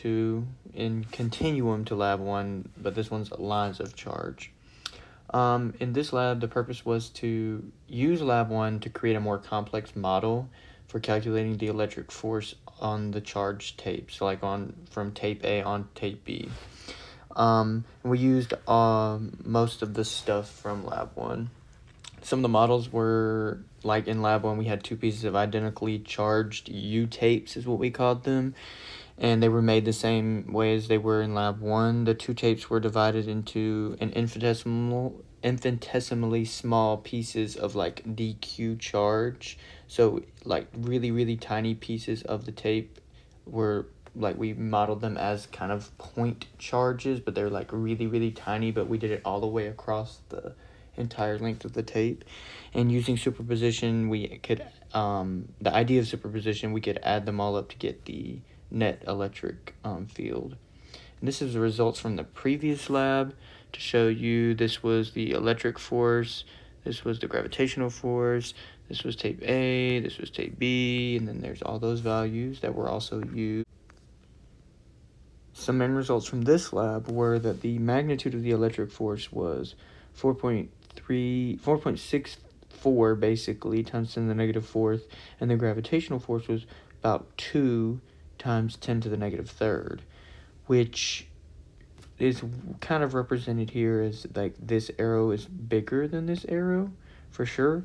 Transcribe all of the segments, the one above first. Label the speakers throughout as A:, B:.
A: 2 in continuum to lab 1, but this one's lines of charge. In this lab, the purpose was to use lab 1 to create a more complex model for calculating the electric force on the charged tapes, like from tape A on tape B. We used most of the stuff from lab 1. Some of the models were, like in lab 1, we had 2 pieces of identically charged U-tapes is what we called them, and they were made the same way as they were in lab 1. The 2 tapes were divided into an infinitesimally small pieces of like DQ charge, so like really, really tiny pieces of the tape were like, we modeled them as kind of point charges, but they're like really, really tiny, but we did it all the way across the entire length of the tape. And using superposition, we could the idea of superposition, we could add them all up to get the net electric field. And this is the results from the previous lab. To show you, this was the electric force, this was the gravitational force, this was tape A, this was tape B, and then there's all those values that were also used. Some main results from this lab were that the magnitude of the electric force was 4.64 basically times 10 to the negative fourth, and the gravitational force was about 2 times 10 to the negative third, which is kind of represented here as like this arrow is bigger than this arrow for sure.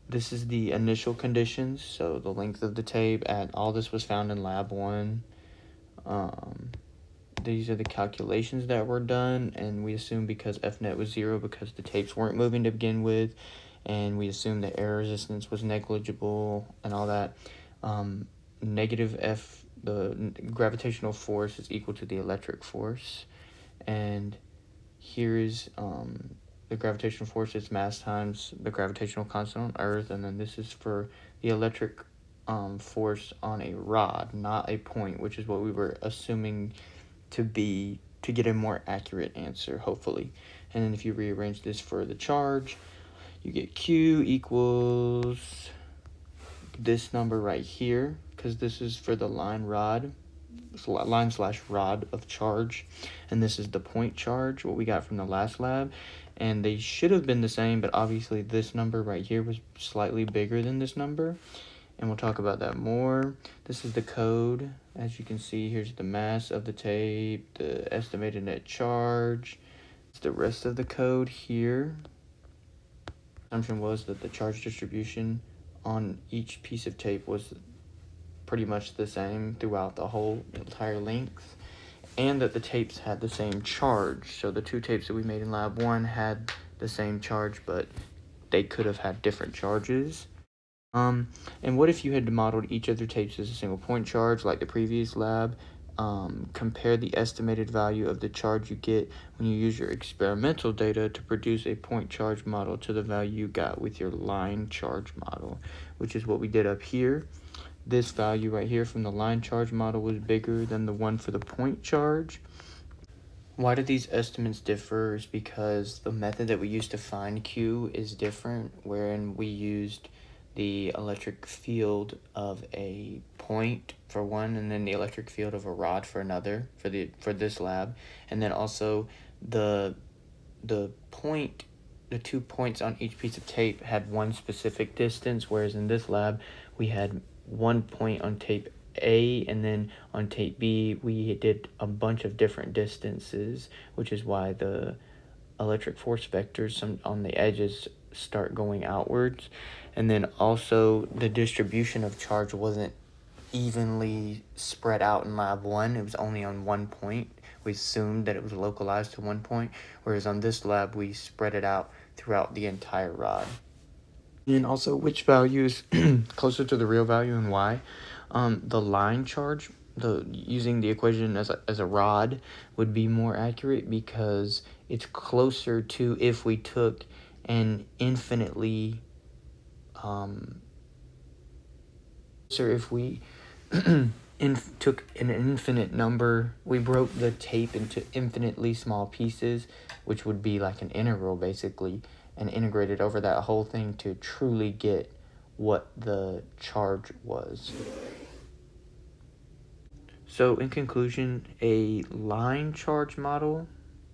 A: This is the initial conditions, so the length of the tape, and all this was found in lab 1. These are the calculations that were done, and we assume because Fnet was 0 because the tapes weren't moving to begin with, and we assumed the air resistance was negligible and all that. Negative F, the gravitational force, is equal to the electric force, and here is the gravitational force is mass times the gravitational constant on Earth, and then this is for the electric force on a rod, not a point, which is what we were assuming to be to get a more accurate answer, hopefully. And then if you rearrange this for the charge, you get Q equals this number right here, because this is for the line rod of charge, and this is the point charge, what we got from the last lab. And they should have been the same, but obviously this number right here was slightly bigger than this number, and we'll talk about that more. This is the code. As you can see, here's the mass of the tape, the estimated net charge. It's the rest of the code here. Assumption was that the charge distribution on each piece of tape was pretty much the same throughout the whole entire length, and that the tapes had the same charge. So the 2 tapes that we made in lab 1 had the same charge, but they could have had different charges. And what if you had modeled each of their tapes as a single point charge like the previous lab? Compare the estimated value of the charge you get when you use your experimental data to produce a point charge model to the value you got with your line charge model, which is what we did up here. This value right here from the line charge model was bigger than the one for the point charge. Why do these estimates differ? Is because the method that we used to find Q is different, wherein we used the electric field of a point for one, and then the electric field of a rod for another for this lab, and then also the 2 points on each piece of tape had one specific distance, whereas in this lab we had 1 point on tape A, and then on tape B we did a bunch of different distances, which is why the electric force vectors on the edges start going outwards. And then also the distribution of charge wasn't evenly spread out in lab 1. It was only on 1 point. We assumed that it was localized to 1 point, whereas on this lab we spread it out throughout the entire rod. And also, which value is closer to the real value and why? The line charge, using the equation as a rod, would be more accurate because it's closer to if we took an infinitely if we took an infinite number, we broke the tape into infinitely small pieces, which would be like an integral basically, and integrated over that whole thing to truly get what the charge was. So in conclusion, a line charge model,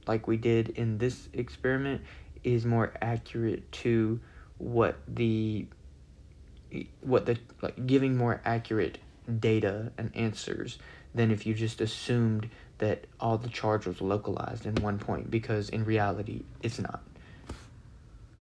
A: like we did in this experiment, is more accurate to what the like giving more accurate data and answers than if you just assumed that all the charge was localized in one point, because in reality it's not.